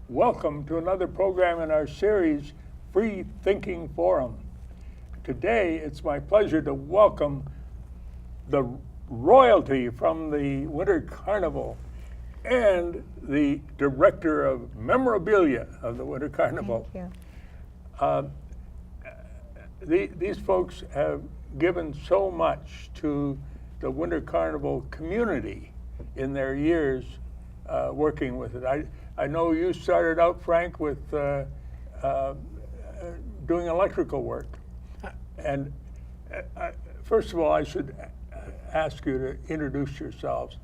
Welcome to another program in our series, Free Thinking Forum. Today, it's my pleasure to welcome the royalty from the Winter Carnival and the director of memorabilia of the Winter Carnival. Thank you. These folks have given so much to the Winter Carnival community in their years working with it. I know you started out, Frank, with doing electrical work. And first of all, I should ask you to introduce yourselves.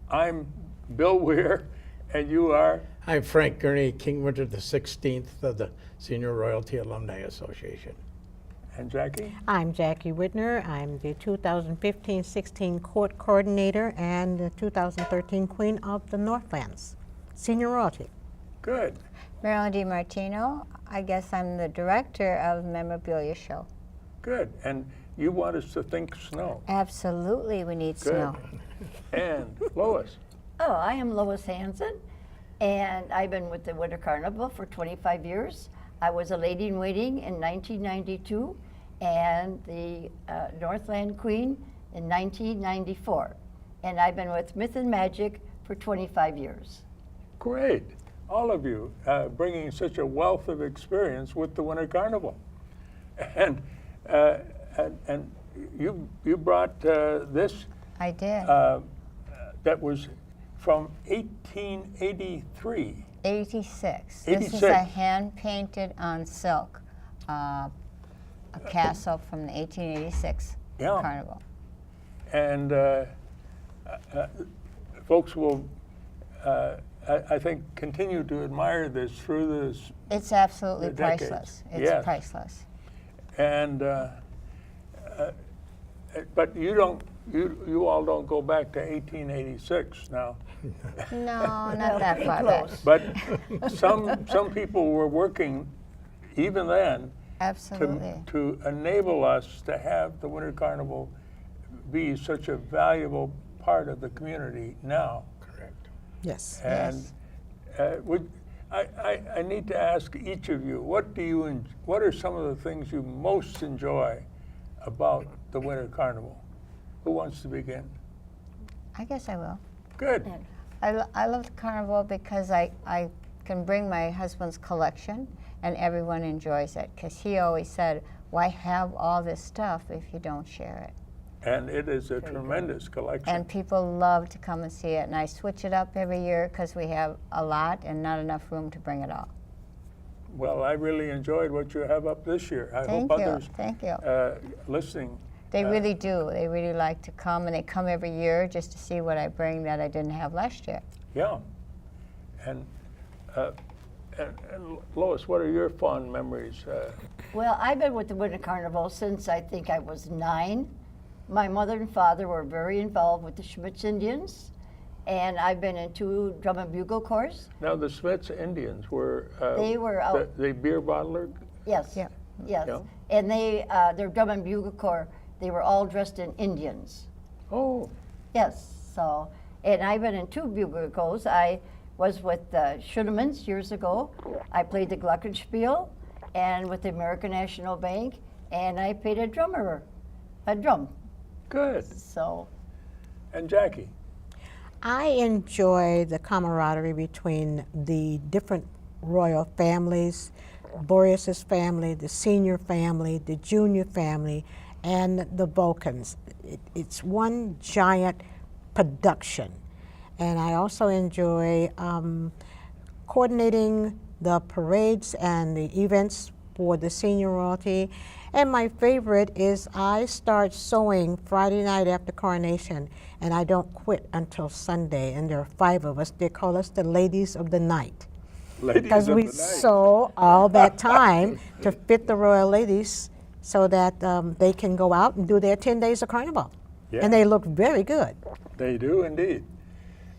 I'm Bill Weir, and you are? I'm Frank Gurney, King Winter the 16th of the Senior Royalty Alumni Association. And Jackie? I'm Jackie Whitner. I'm the 2015-16 Court Coordinator and the 2013 Queen of the Northlands, Senior Royalty. Good. Marilyn DiMartino. I guess I'm the director of Memorabilia Show. Good. And you want us to think snow. Absolutely, we need Good. snow. And Lois? Oh, I am Lois Hansen, and I've been with the Winter Carnival for 25 years. I was a lady-in-waiting in 1992 and the Northland Queen in 1994. And I've been with Myth and Magic for 25 years. Great. All of you bringing such a wealth of experience with the Winter Carnival. And you brought this I did. that was from 1883. 86. This is 86. a hand-painted on silk, a castle from the 1886 Yeah. Carnival. And folks will, I think, continue to admire this through this. It's absolutely The decades. priceless. It's Yes. priceless. And but you all don't go back to 1886 now. No, not that far back. But some people were working even then Absolutely. to enable us to have the Winter Carnival be such a valuable part of the community now. Correct. Yes. And I need to ask each of you, what are some of the things you most enjoy about the Winter Carnival? Who wants to begin? I guess I will. Good. I love the carnival because I can bring my husband's collection and everyone enjoys it because he always said, why have all this stuff if you don't share it? And it is a tremendous collection. And people love to come and see it, and I switch it up every year because we have a lot and not enough room to bring it all. Well, I really enjoyed what you have up this year. I Thank hope you. others Thank you. Listening. They really do. They really like to come, and they come every year just to see what I bring that I didn't have last year. Yeah. And Lois, what are your fond memories? Well, I've been with the Winter Carnival since I think I was 9. My mother and father were very involved with the Schmitz Indians, and I've been in 2 drum and bugle corps. Now, the Smiths Indians were They were out. the beer bottler. Yes. Yeah. Yes. Yeah. And their drum and bugle corps, they were all dressed in Indians. Oh, Yes. So, and I've been in 2 bugle corps. I was with the Schunemans years ago. I played the Glockenspiel, and with the American National Bank, and I played a drum. good. So, And Jackie? I enjoy the camaraderie between the different royal families, Boreas's family, the senior family, the junior family, and the Vulcans. It's one giant production. And I also enjoy coordinating the parades and the events for the senior royalty. And my favorite is I start sewing Friday night after coronation, and I don't quit until Sunday. And there are 5 of us. They call us the Ladies of the Night. Ladies Because of we the night. sew all that time to fit the royal ladies so that they can go out and do their 10 days of carnival. Yeah. And they look very good. They do indeed.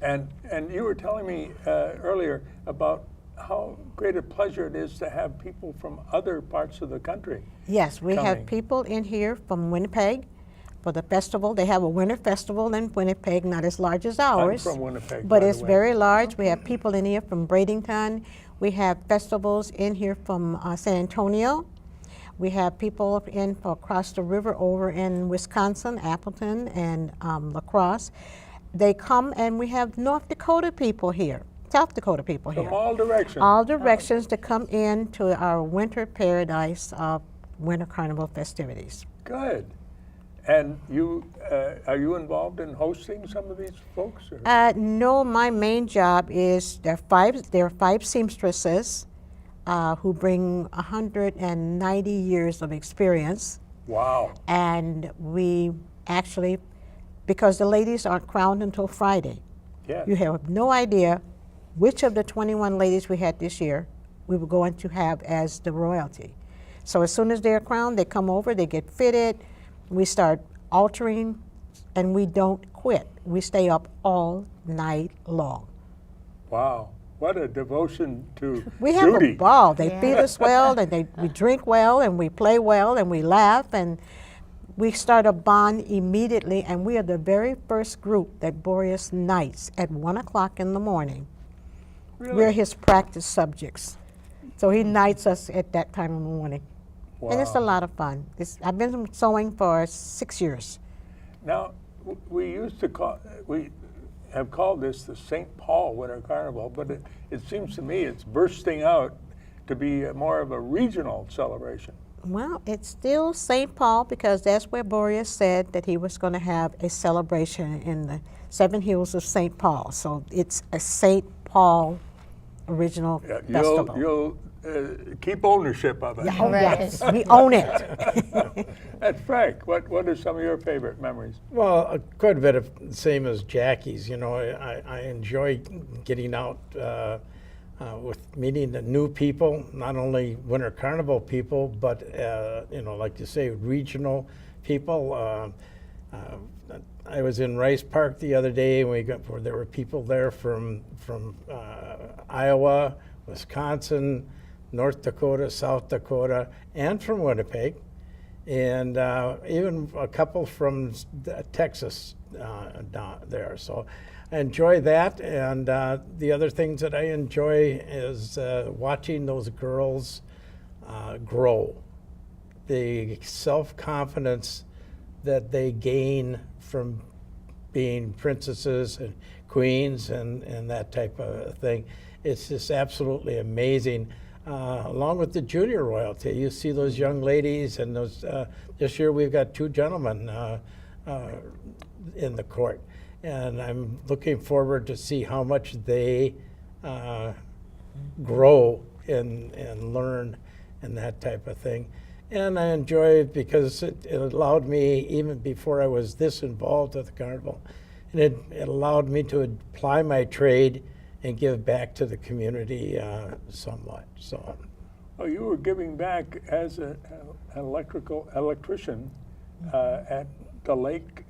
And you were telling me earlier about how great a pleasure it is to have people from other parts of the country. Yes, we coming. have people in here from Winnipeg, for the festival. They have a winter festival in Winnipeg, not as large as ours. I'm from Winnipeg, But by the it's way. very large. We have people in here from Bradenton. We have festivals in here from San Antonio. We have people in from across the river over in Wisconsin, Appleton, and La Crosse. They come, and we have North Dakota people here, South Dakota people From here. all directions. All directions to come in to our winter paradise of Winter Carnival festivities. Good. And you, are you involved in hosting some of these folks? Or? No, my main job is there are five seamstresses who bring 190 years of experience, Wow. and we actually, because the ladies aren't crowned until Friday, Yeah. you have no idea which of the 21 ladies we had this year we were going to have as the royalty. So as soon as they're crowned, they come over, they get fitted, we start altering, and we don't quit. We stay up all night long. Wow. What a devotion to We have duty. a ball. They Yeah. feed us well, and we drink well, and we play well, and we laugh, and we start a bond immediately, and we are the very first group that Boreas knights at 1 o'clock in the morning. Really? We're his practice subjects. So he knights us at that time in the morning. And it's a Wow. lot of fun. I've been sewing for 6 years. Now, we used to call, we have called this the St. Paul Winter Carnival, but it seems to me it's bursting out to be more of a regional celebration. Well, it's still St. Paul because that's where Boreas said that he was going to have a celebration in the 7 Hills of St. Paul. So it's a St. Paul original Yeah, festival. You'll keep ownership of it. Yeah, oh, Right. yes, we own it. And Frank, what are some of your favorite memories? Well, quite a bit of the same as Jackie's. You know, I enjoy getting out with meeting the new people, not only Winter Carnival people, but you know, like you say, regional people. I was in Rice Park the other day, and there were people there from Iowa, Wisconsin, North Dakota, South Dakota, and from Winnipeg, and even a couple from Texas down there. So I enjoy that, and the other things that I enjoy is watching those girls grow. The self-confidence that they gain from being princesses and queens and that type of thing. It's just absolutely amazing. Along with the junior royalty, you see those young ladies, and those. This year we've got 2 gentlemen in the court, and I'm looking forward to see how much they grow and learn and that type of thing. And I enjoy it because it allowed me, even before I was this involved with the carnival, and it allowed me to apply my trade and give back to the community somewhat. So, Oh, you were giving back as an electrician at the lake,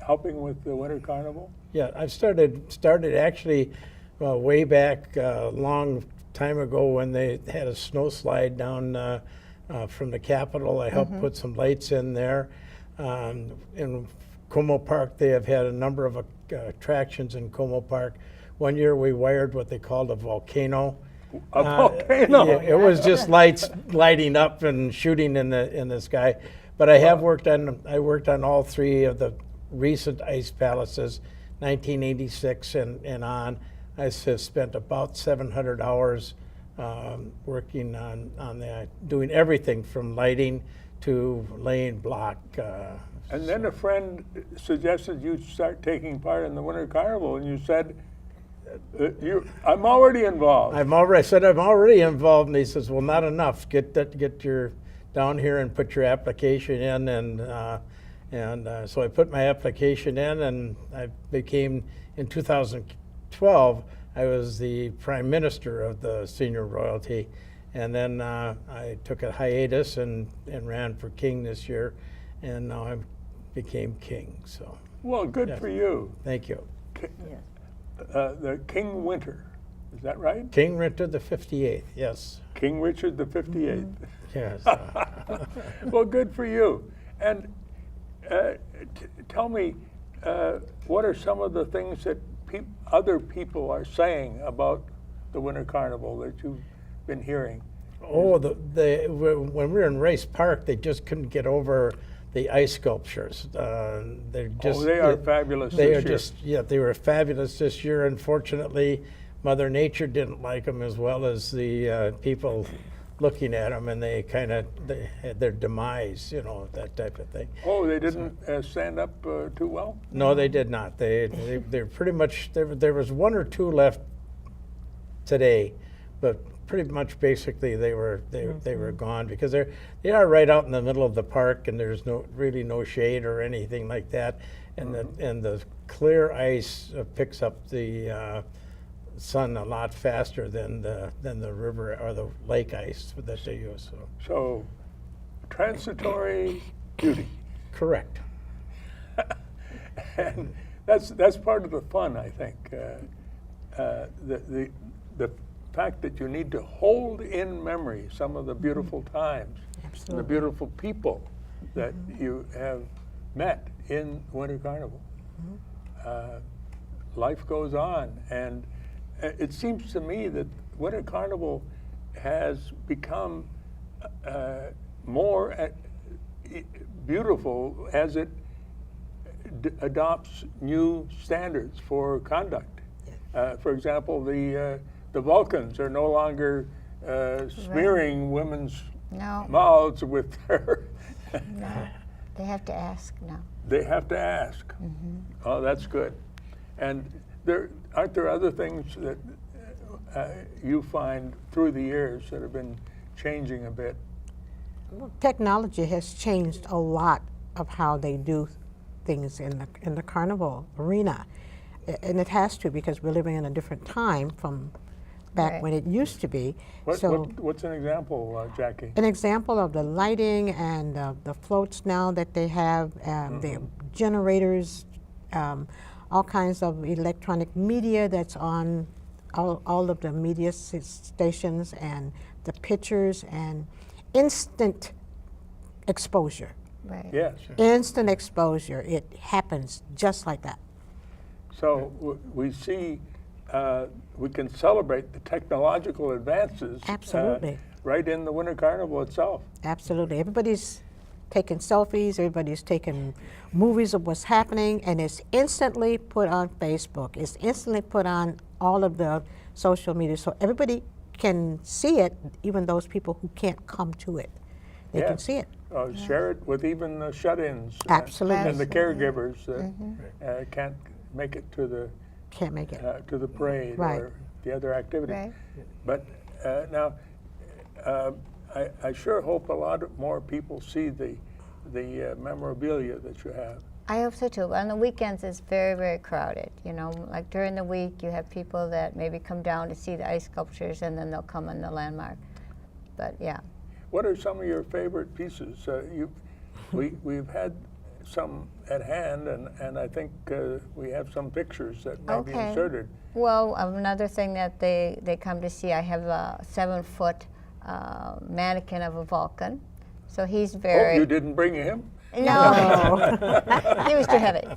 helping with the Winter Carnival. yeah, I started actually way back a long time ago when they had a snow slide down from the Capitol. I helped put some lights in there. In Como Park, they have had a number of attractions in Como Park. One year we wired what they called a volcano. A volcano. Yeah, it was just lights lighting up and shooting in the sky. But I have worked on all 3 of the recent ice palaces, 1986 and on. I have spent about 700 hours working on that, doing everything from lighting to laying block. And then a friend suggested you start taking part in the Winter Carnival, and you said, I'm already involved. I said I'm already involved, and he says, well, not enough. Get your down here and put your application in, and so I put my application in, and I became in 2012. I was the prime minister of the senior royalty, and then I took a hiatus and ran for king this year, and now I became king. So Well, good Yes. for you. thank you. The King Winter, is that right? King Richard the 58th. Yes. King Richard the 58th. Yes. Well, good for you. And tell me, what are some of the things that other people are saying about the Winter Carnival that you've been hearing? Oh, when we were in Race Park, they just couldn't get over the ice sculptures. They're just, They are fabulous They this are year. just, yeah, they were fabulous this year. Unfortunately, Mother Nature didn't like them as well as the people looking at them, and they had their demise, you know, that type of thing. Oh, they didn't stand up too well? No, they did not. They're pretty much, there was one or two left today, but pretty much basically they were gone, because they are right out in the middle of the park, and there's really no shade or anything like that, and the clear ice picks up the sun a lot faster than the river or the lake ice that they use. So, transitory beauty. Correct. And that's part of the fun, I think. The fact that you need to hold in memory some of the beautiful times, and the beautiful people that you have met in Winter Carnival. Life goes on, and it seems to me that Winter Carnival has become more beautiful as it adopts new standards for conduct. For example, the Vulcans are no longer smearing women's mouths with their. No, they have to ask now. They have to ask. Oh, that's good. And aren't there other things that you find through the years that have been changing a bit? Technology has changed a lot of how they do things in the carnival arena, and it has to, because we're living in a different time from back when it used to be. What's an example, Jackie? An example of the lighting and the floats now that they have, the generators, all kinds of electronic media that's on all of the media stations, and the pictures, and instant exposure. Right. Yes. Instant exposure. It happens just like that. So we see, we can celebrate the technological advances. Absolutely. Right in the Winter Carnival itself. Absolutely. Everybody's taking selfies, everybody's taking movies of what's happening, and it's instantly put on Facebook. It's instantly put on all of the social media, so everybody can see it, even those people who can't come to it. They can see it. Share it with even the shut-ins. Absolutely. And the caregivers that can't make it to the to the parade or the other activity. Right. But now, I sure hope a lot more people see the memorabilia that you have. I hope so too. On the weekends, it's very, very crowded. You know, like during the week, you have people that maybe come down to see the ice sculptures, and then they'll come on the landmark. But yeah. What are some of your favorite pieces? We've had some at hand, and I think we have some pictures that may be inserted. Well, another thing that they come to see, I have a 7-foot mannequin of a Vulcan. So he's very... Oh, you didn't bring him? No, he was too heavy.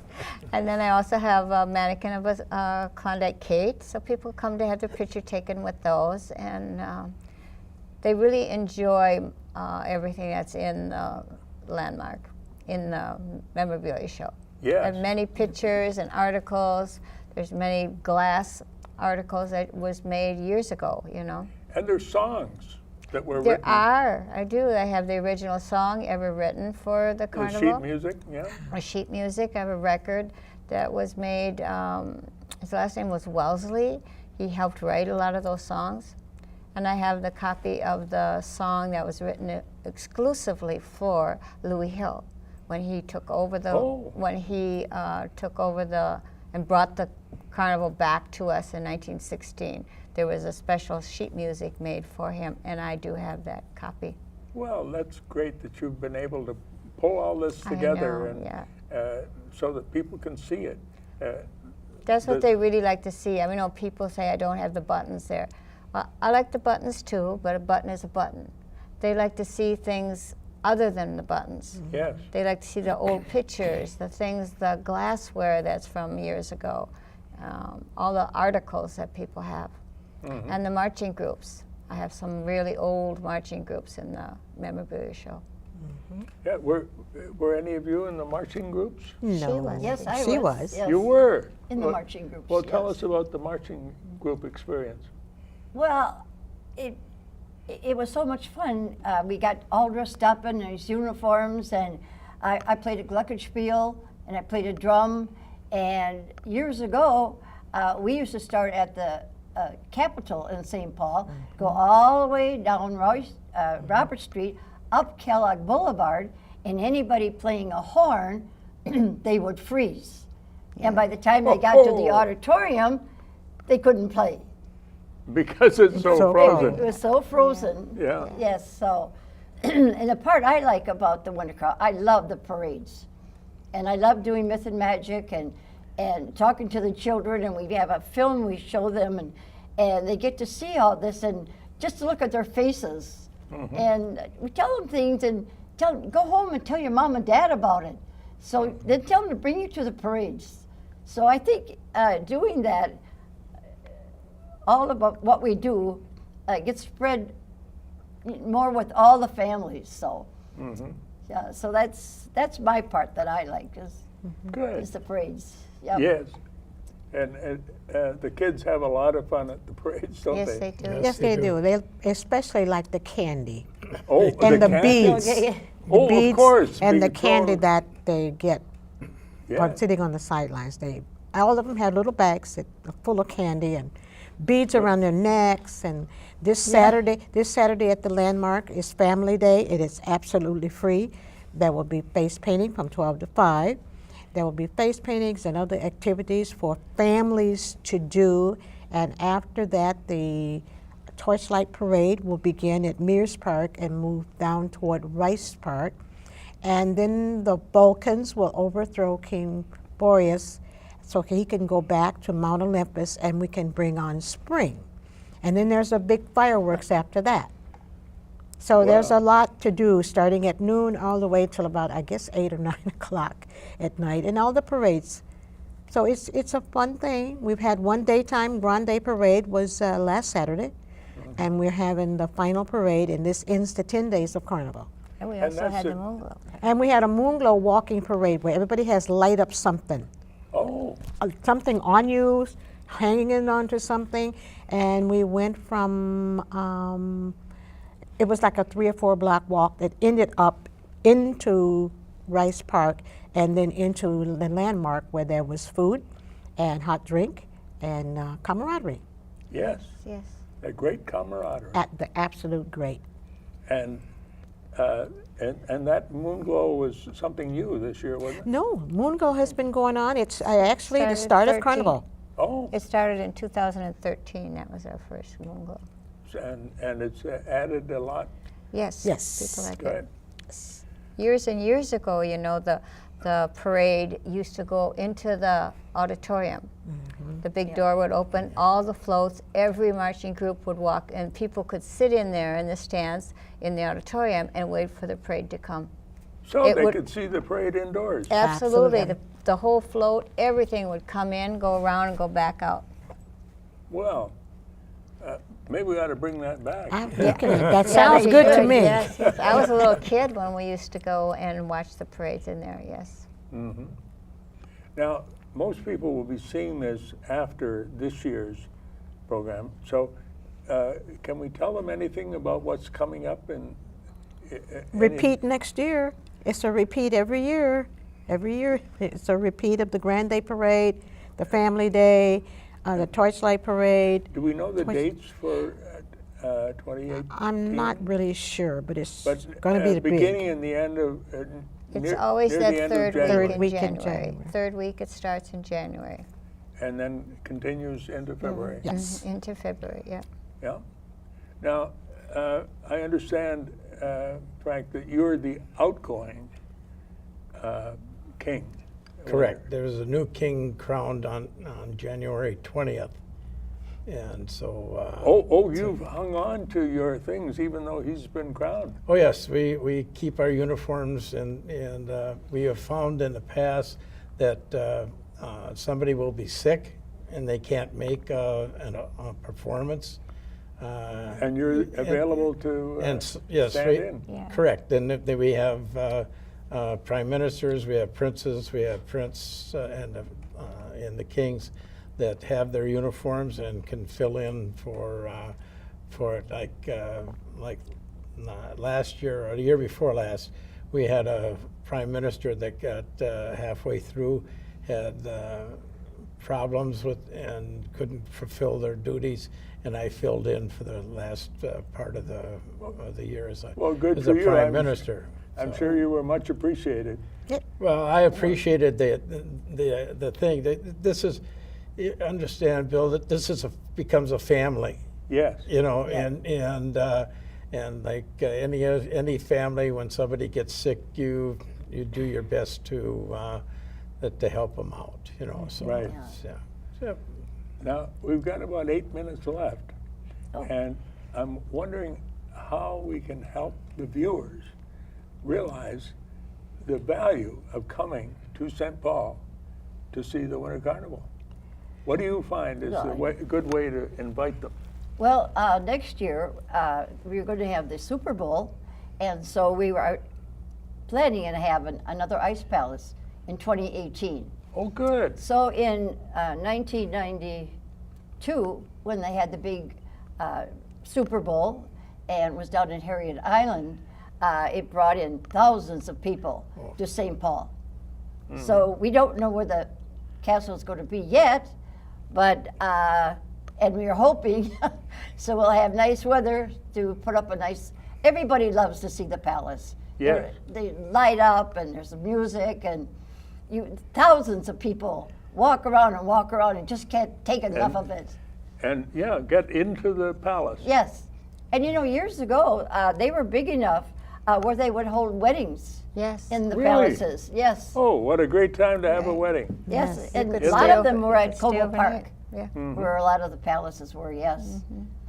And then I also have a mannequin of a Klondike Kate, so people come to have their picture taken with those, and they really enjoy everything that's in the landmark, in the memorabilia show. Yes. There are many pictures and articles. There's many glass articles that was made years ago, you know. And there's songs that were There written. are. I do. I have the original song ever written for the carnival. Sheet music, yeah. Sheet music. I have a record that was made. His last name was Wellesley. He helped write a lot of those songs. And I have the copy of the song that was written exclusively for Louis Hill when he took over the and brought the carnival back to us in 1916. There was a special sheet music made for him, and I do have that copy. Well, that's great that you've been able to pull all this together, and so that people can see it. That's what they really like to see. I mean, people say I don't have the buttons there. Well, I like the buttons too, but a button is a button. They like to see things other than the buttons. Yes. They like to see the old pictures, the things, the glassware that's from years ago, all the articles that people have, and the marching groups. I have some really old marching groups in the memorabilia show. Yeah. Were any of you in the marching groups? No. was. Yes, I She was. was. Yes. You were. In the Well- marching groups. Well, tell yes. us about the marching group experience. Well, it was so much fun. We got all dressed up in these uniforms, and I played a glockenspiel, and I played a drum. And years ago, we used to start at the Capitol in St. Paul, go all the way down Robert Street, up Kellogg Boulevard, and anybody playing a horn, they would freeze. And by the time they got to the Oh. auditorium, they couldn't play. Because it's so So frozen. It was so frozen. Yeah. Yes, so, and the part I like about the Winter Carnival, I love the parades. And I love doing myth and magic and talking to the children, and we have a film we show them, and they get to see all this and just to look at their faces. And we tell them things and go home and tell your mom and dad about it. So then tell them to bring you to the parades. So I think doing that, all about what we do gets spread more with all the families. So, yeah, so that's my part that I like is Good. the parades. Yep. Yes. And the kids have a lot of fun at the parades, don't Yes, they? they do. Yes. Yes, they they do. do. They especially like the candy Oh, and the candy? beads. Okay. The Oh, of beads course, and the being candy thrown. that they get Yeah. sitting on the sidelines. All of them had little bags full of candy and beads around their necks. And this Saturday at the Landmark is Family Day. It is absolutely free. There will be face painting from 12 to 5. There will be face paintings and other activities for families to do. And after that, the Torchlight Parade will begin at Mears Park and move down toward Rice Park. And then the Vulcans will overthrow King Boreas so he can go back to Mount Olympus and we can bring on spring. And then there's a big fireworks after that. So there's a lot to do starting at noon all the way till about, I guess, 8 or 9 o'clock at night, and all the parades. So it's a fun thing. We've had one daytime Grande Parade was last Saturday, and we're having the final parade, and this ends the 10 days of Carnival. And we And also that's had the it. Moonglow. And we had a Moonglow walking parade where everybody has light up something. Oh, Something on you, hanging it onto something, and we went from, it was like a 3 or 4 block walk that ended up into Rice Park and then into the Landmark where there was food and hot drink and camaraderie yes. Yes. A great camaraderie. at the absolute great. And that Moonglow was something new this year, wasn't it? No, Moonglow has been going on. It's actually the Started start of 13. Carnival. Oh, It started in 2013. That was our first Moonglow. and it's added a lot. Yes. Yes. People like Good. it. Years and years ago, you know, the parade used to go into the auditorium. The big door would open, all the floats, every marching group would walk, and people could sit in there in the stands in the auditorium and wait for the parade to come. So It they would- could see the parade indoors. Absolutely. Absolutely. The whole float, everything would come in, go around, and go back out. Well, maybe we ought to bring that back. I'm thinking that Yeah, sounds they good to should. me. Yes, yes. I was a little kid when we used to go and watch the parades in there, yes. Now, most people will be seeing this after this year's program. So, can we tell them anything about what's coming up? And Repeat next year. It's a repeat every year. Every year, it's a repeat of the Grand Day Parade, the Family Day, the Torchlight Parade. Do we know the Twice- dates for 2018? I'm not really sure, but it's But going to be the beginning big. and the end of. It's always near that the end of third January. Third week week in in January. January. Third week, it starts in January. And then continues into February. Yes. Into February, yeah. Yeah. Now, I understand, Frank, that you're the outgoing king. Correct. There's a new king crowned on January 20th. And so. You've hung on to your things even though he's been crowned. Oh yes, we keep our uniforms, and we have found in the past that somebody will be sick and they can't make a performance. And you're available to yes, stand in. Yeah. correct. And then we have prime ministers, we have princes, we have prince and the kings that have their uniforms and can fill in for it. Like last year or the year before last, we had a prime minister that got halfway through, had problems with and couldn't fulfill their duties, and I filled in for the last part of the year as a, Good as for a you. prime minister. I'm So- sure you were much appreciated. Well, I appreciated the thing. This is, you understand, Bill, that this is becomes a family. Yes. You know, and like any family, when somebody gets sick, you do your best to help them out. You know, so Right. yeah. Now, we've got about 8 minutes left, Oh. and I'm wondering how we can help the viewers realize the value of coming to St. Paul to see the Winter Carnival. What do you find is a good way to invite them? Well, next year, we're going to have the Super Bowl, and so we were planning on having another ice palace in 2018. Oh, good. So in 1992, when they had the big Super Bowl and was down in Harriet Island, it brought in thousands of people to St. Paul. So we don't know where the castle is going to be yet, but and we are hoping, so we'll have nice weather to put up a nice. Everybody loves to see the palace. Yes. They light up, and there's music, and thousands of people walk around and just can't take enough of it. And yeah, get into the palace. Yes, and years ago they were big enough where they would hold weddings Yes. in the Really? palaces. Yes. Oh, what a great time to have a wedding. Yes, Yes, and you a could lot stay of them over- were you at could stay Como overnight. Park, Yeah. where a lot of the palaces were, yes.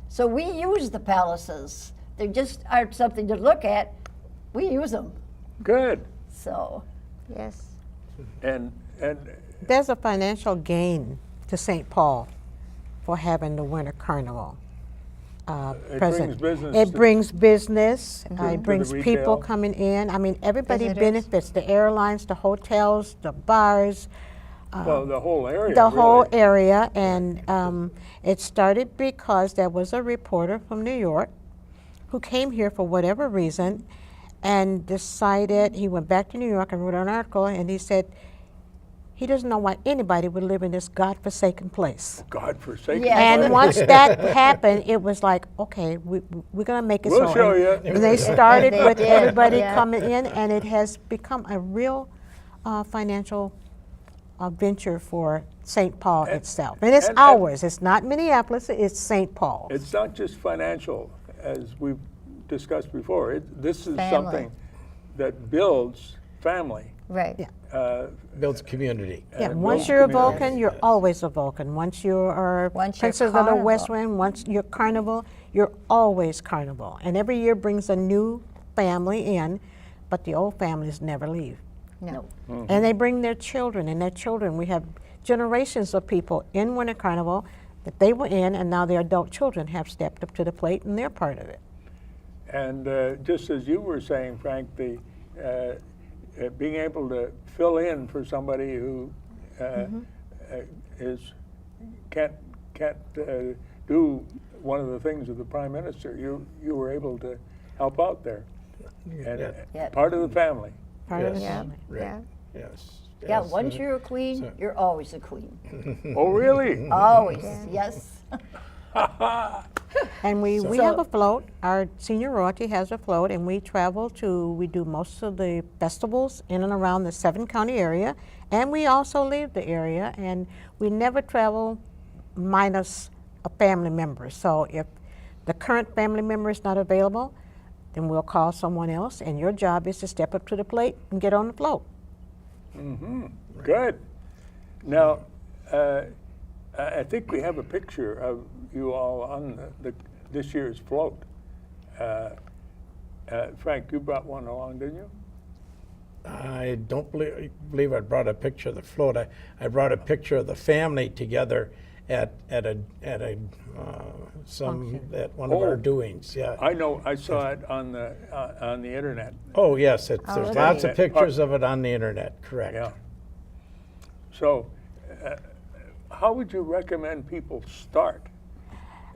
So we use the palaces. They just aren't something to look at. We use them. Good. So, Yes. And There's a financial gain to St. Paul for having the Winter Carnival. it present. brings business. It brings business. to It the brings retail. people coming in. I mean, everybody Visitors. benefits. The airlines, the hotels, the bars, Well, the whole area. the whole really. area. And it started because there was a reporter from New York who came here for whatever reason and decided, he went back to New York and wrote an article, and he said he doesn't know why anybody would live in this godforsaken place. God-forsaken. Yeah. And place. once that happened, it was like, okay, we're going to make it We'll so. show And you. they started They with did, everybody yeah. coming in, and it has become a real financial venture for St. Paul itself. And it's and- ours. It's not Minneapolis, it's St. Paul. It's not just financial, as we've discussed before. This is Family. something that builds family. Right. Yeah. Builds community. Yeah, and once builds you're a community. Vulcan, you're always a Vulcan. Once you are Once you're Princess of the West Carnival. Wind, once you're Carnival, you're always Carnival. And every year brings a new family in, but the old families never leave. No. And they bring their children, and their children. We have generations of people in Winter Carnival that they were in, and now their adult children have stepped up to the plate, and they're part of it. And just as you were saying, Frank, the being able to fill in for somebody who can't do one of the things of the prime minister, you were able to help out there, and Yeah. Yeah. part of the family. Part of the Yes. Yeah. family. Right. Yeah. Yes. yeah, yes. once you're a queen, so- you're always a queen. Oh, really? Always, yes. And we So- have a float. Our senior royalty has a float, and we travel we do most of the festivals in and around the 7-county area, and we also leave the area, and we never travel minus a family member. So if the current family member is not available, then we'll call someone else, and your job is to step up to the plate and get on the float. Good. Now, I think we have a picture of you all on this year's float. Frank, you brought one along, didn't you? I don't believe I brought a picture of the float. I brought a picture of the family together at one of our doings. Yeah. I know. I saw it on the internet. Oh yes, there's really? lots of pictures of it on the internet. Correct. Yeah. So, how would you recommend people start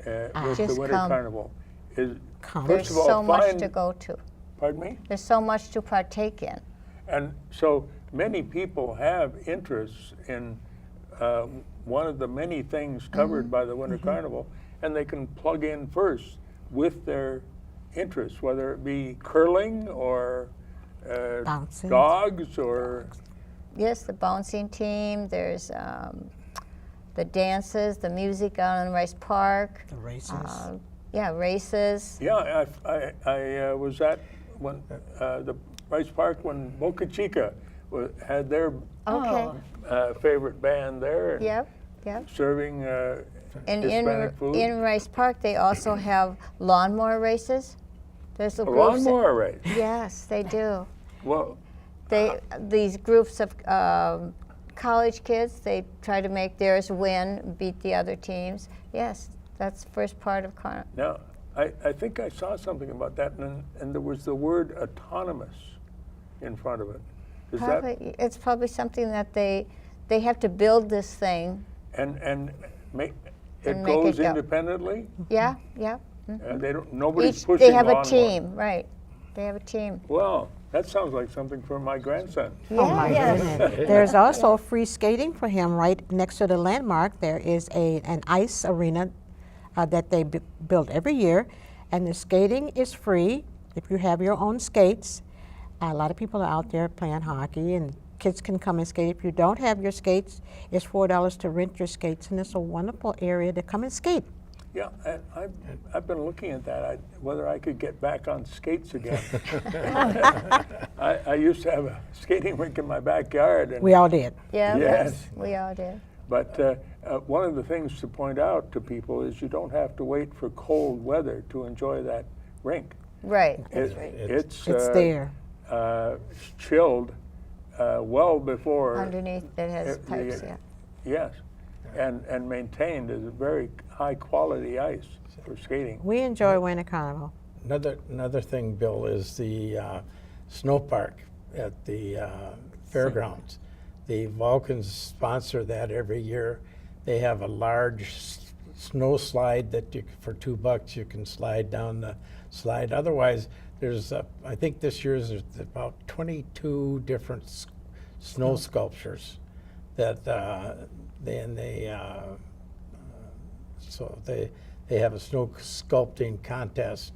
with the Just Winter come. Carnival? Is Come. There's first of all, so much find- to go to. Pardon me? There's so much to partake in. And so many people have interests in one of the many things covered by the Winter Carnival, and they can plug in first with their interests, whether it be curling or Bouncing. dogs or Yes, the bouncing team. There's the dances, the music out in Rice Park. The races. Yeah, races. yeah. I was at when the Rice Park when Boca Chica had their Okay. favorite band there. Yep. Yep. Serving And Hispanic food. in Rice Park, they also have lawnmower races. There's a groups that- lawnmower race. Yes, they do. Well, These groups of college kids, they try to make theirs win, beat the other teams. Yes, that's the first part of Carnival. now I think I saw something about that, and there was the word autonomous in front of it. Is that It's probably something that they have to build this thing. and make it And make goes it go. independently? Yeah, yeah. They don't. Nobody's Each, pushing. they have a lawnmower. team, right? They have a team. Well, that sounds like something for my grandson. Oh my Yes. goodness. There's also free skating for him right next to the landmark. There is an ice arena that they build every year, and the skating is free if you have your own skates. A lot of people are out there playing hockey, and kids can come and skate. If you don't have your skates, it's $4 to rent your skates, and it's a wonderful area to come and skate. Yeah, and I've been looking at that, whether I could get back on skates again. I used to have a skating rink in my backyard, and We all did. Yeah, Yes. we all did. but one of the things to point out to people is you don't have to wait for cold weather to enjoy that rink. Right. It's It's there. Chilled well before. Underneath it has the- pipes, yeah. Yes, and maintained as a very high quality ice for skating. We enjoy Winter Carnival. Another thing, Bill, is the snow park at the fairgrounds. The Vulcans sponsor that every year. They have a large snow slide that for $2 you can slide down the slide. Otherwise, there's I think this year's there's about 22 different snow sculptures that they have a snow sculpting contest,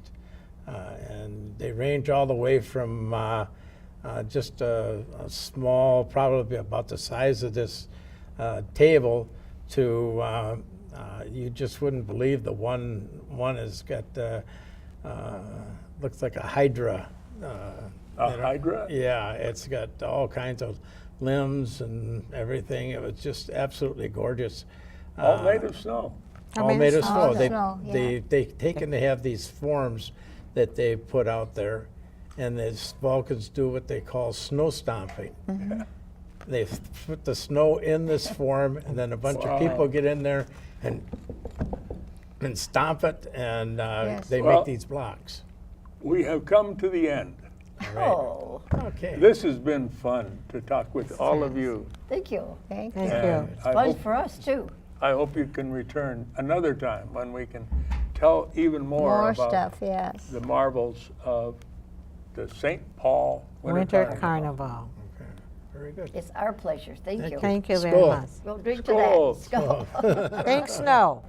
and they range all the way from just a small, probably about the size of this table, to you just wouldn't believe the one has got looks like a hydra. Hydra? Yeah, it's got all kinds of limbs and everything. It was just absolutely gorgeous. All made of snow. All made of snow. of snow, yeah. They take and they have these forms that they put out there, and the Vulcans do what they call snow stomping. They put the snow in this form, and then a bunch of people get in there and stomp it, and Yes. they Well- make these blocks. We have come to the end. Oh, Okay. This has been fun to talk with all of you. thank you. Thank Thank you. And you. I Fun hope, for us too. I hope you can return another time when we can tell even more More about stuff, yes. the marvels of the St. Paul Winter Carnival. Carnival. Okay. Very good. It's our pleasure. Thank you. Thank you very Skål. much. We'll drink Skål. to that. Skål. Thanks, Snow.